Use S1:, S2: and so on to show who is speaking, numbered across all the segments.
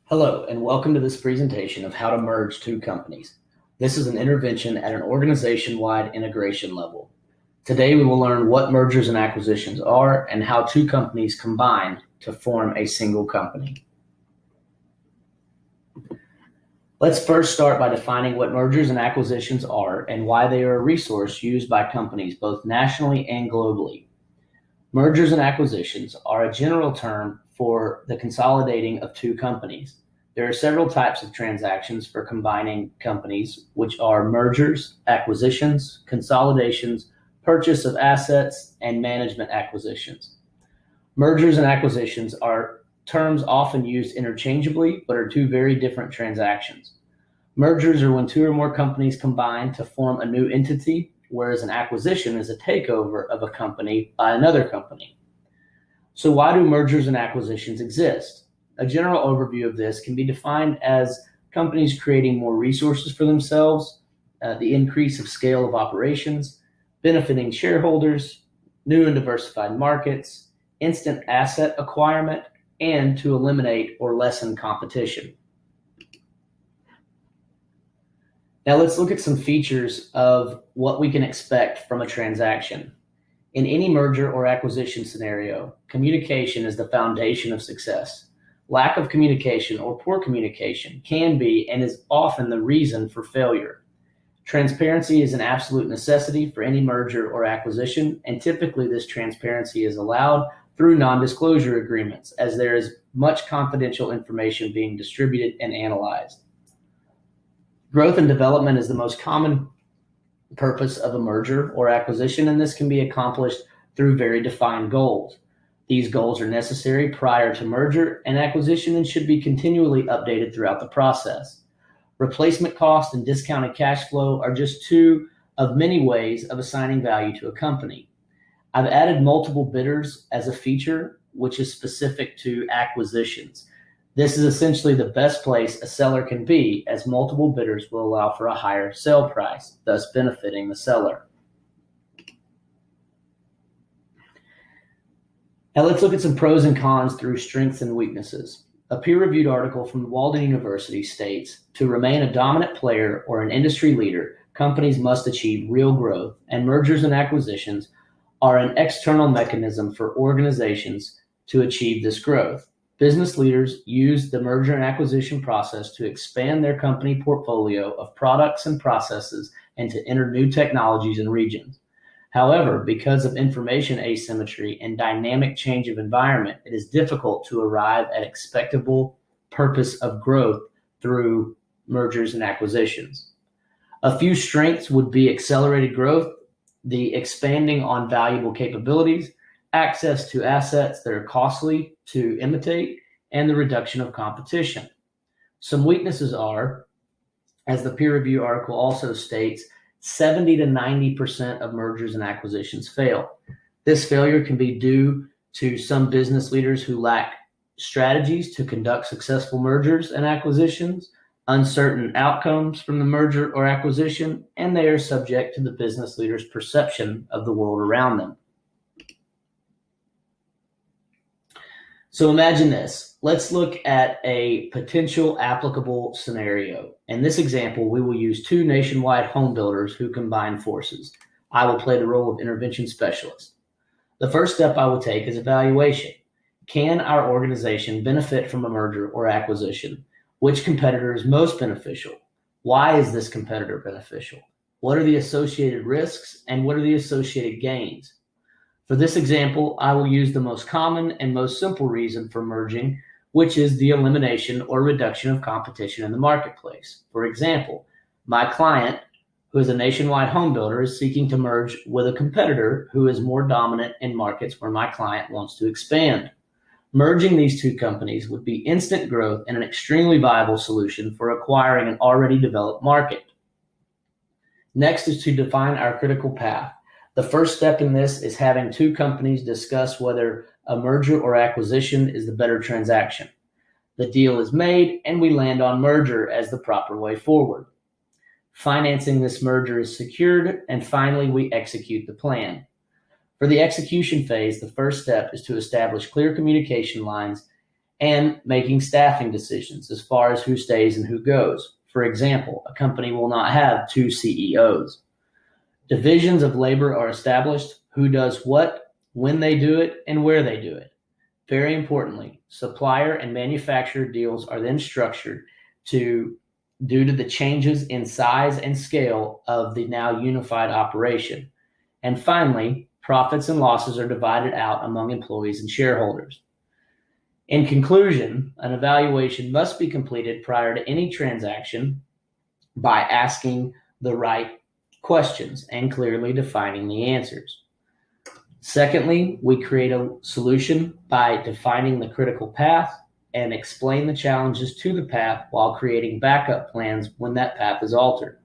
S1: Hello, and welcome to this presentation of how to merge two companies. This is an intervention at an organization-wide integration level. Today, we will learn what mergers and acquisitions are and how two companies combine to form a single company. Let's first start by defining what mergers and acquisitions are and why they are a resource used by companies both nationally and globally. Mergers and acquisitions are a general term for the consolidating of two companies. There are several types of transactions for combining companies, which are mergers, acquisitions, consolidations, purchase of assets, and management acquisitions. Mergers and acquisitions are terms often used interchangeably, but are two very different transactions. Mergers are when two or more companies combine to form a new entity, whereas an acquisition is a takeover of a company by another company. So why do mergers and acquisitions exist? A general overview of this can be defined as companies creating more resources for themselves, the increase of scale of operations, benefiting shareholders, new and diversified markets, instant asset acquirement, and to eliminate or lessen competition. Now let's look at some features of what we can expect from a transaction. In any merger or acquisition scenario, communication is the foundation of success. Lack of communication or poor communication can be and is often the reason for failure. Transparency is an absolute necessity for any merger or acquisition, and typically this transparency is allowed through non-disclosure agreements, as there is much confidential information being distributed and analyzed. Growth and development is the most common purpose of a merger or acquisition, and this can be accomplished through very defined goals. These goals are necessary prior to merger and acquisition and should be continually updated throughout the process. Replacement cost and discounted cash flow are just two of many ways of assigning value to a company. I've added multiple bidders as a feature, which is specific to acquisitions. This is essentially the best place a seller can be, as multiple bidders will allow for a higher sale price, thus benefiting the seller. Now let's look at some pros and cons through strengths and weaknesses. A peer-reviewed article from Walden University states, to remain a dominant player or an industry leader, companies must achieve real growth, and mergers and acquisitions are an external mechanism for organizations to achieve this growth. Business leaders use the merger and acquisition process to expand their company portfolio of products and processes and to enter new technologies and regions. However, because of information asymmetry and dynamic change of environment, it is difficult to arrive at expectable purpose of growth through mergers and acquisitions. A few strengths would be accelerated growth, the expanding on valuable capabilities, access to assets that are costly to imitate, and the reduction of competition. Some weaknesses are, as the peer review article also states, 70 to 90% of mergers and acquisitions fail. This failure can be due to some business leaders who lack strategies to conduct successful mergers and acquisitions, uncertain outcomes from the merger or acquisition, and they are subject to the business leader's perception of the world around them. So imagine this. Let's look at a potential applicable scenario. In this example, we will use two nationwide home builders who combine forces. I will play the role of intervention specialist. The first step I will take is evaluation. Can our organization benefit from a merger or acquisition? Which competitor is most beneficial? Why is this competitor beneficial? What are the associated risks and what are the associated gains? For this example, I will use the most common and most simple reason for merging, which is the elimination or reduction of competition in the marketplace. For example, my client, who is a nationwide home builder, is seeking to merge with a competitor who is more dominant in markets where my client wants to expand. Merging these two companies would be instant growth and an extremely viable solution for acquiring an already developed market. Next is to define our critical path. The first step in this is having two companies discuss whether a merger or acquisition is the better transaction. The deal is made and we land on merger as the proper way forward. Financing this merger is secured, and finally we execute the plan. For the execution phase, the first step is to establish clear communication lines and making staffing decisions as far as who stays and who goes. For example, a company will not have two CEOs. Divisions of labor are established, who does what, when they do it, and where they do it. Very importantly, supplier and manufacturer deals are then structured due to the changes in size and scale of the now unified operation. And finally, profits and losses are divided out among employees and shareholders. In conclusion, an evaluation must be completed prior to any transaction by asking the right questions and clearly defining the answers. Secondly, we create a solution by defining the critical path and explain the challenges to the path while creating backup plans when that path is altered.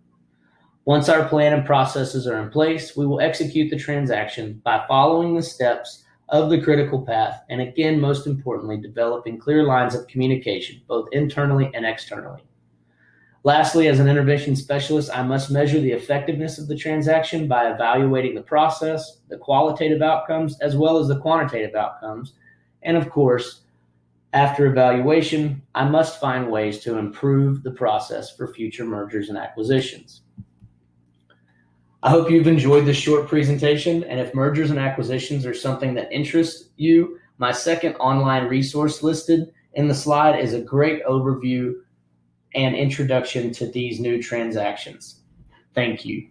S1: Once our plan and processes are in place, we will execute the transaction by following the steps of the critical path, and again, most importantly, developing clear lines of communication, both internally and externally. Lastly, as an intervention specialist, I must measure the effectiveness of the transaction by evaluating the process, the qualitative outcomes, as well as the quantitative outcomes. And of course, after evaluation, I must find ways to improve the process for future mergers and acquisitions. I hope you've enjoyed this short presentation, and if mergers and acquisitions are something that interests you, my second online resource listed in the slide is a great overview and introduction to these new transactions. Thank you.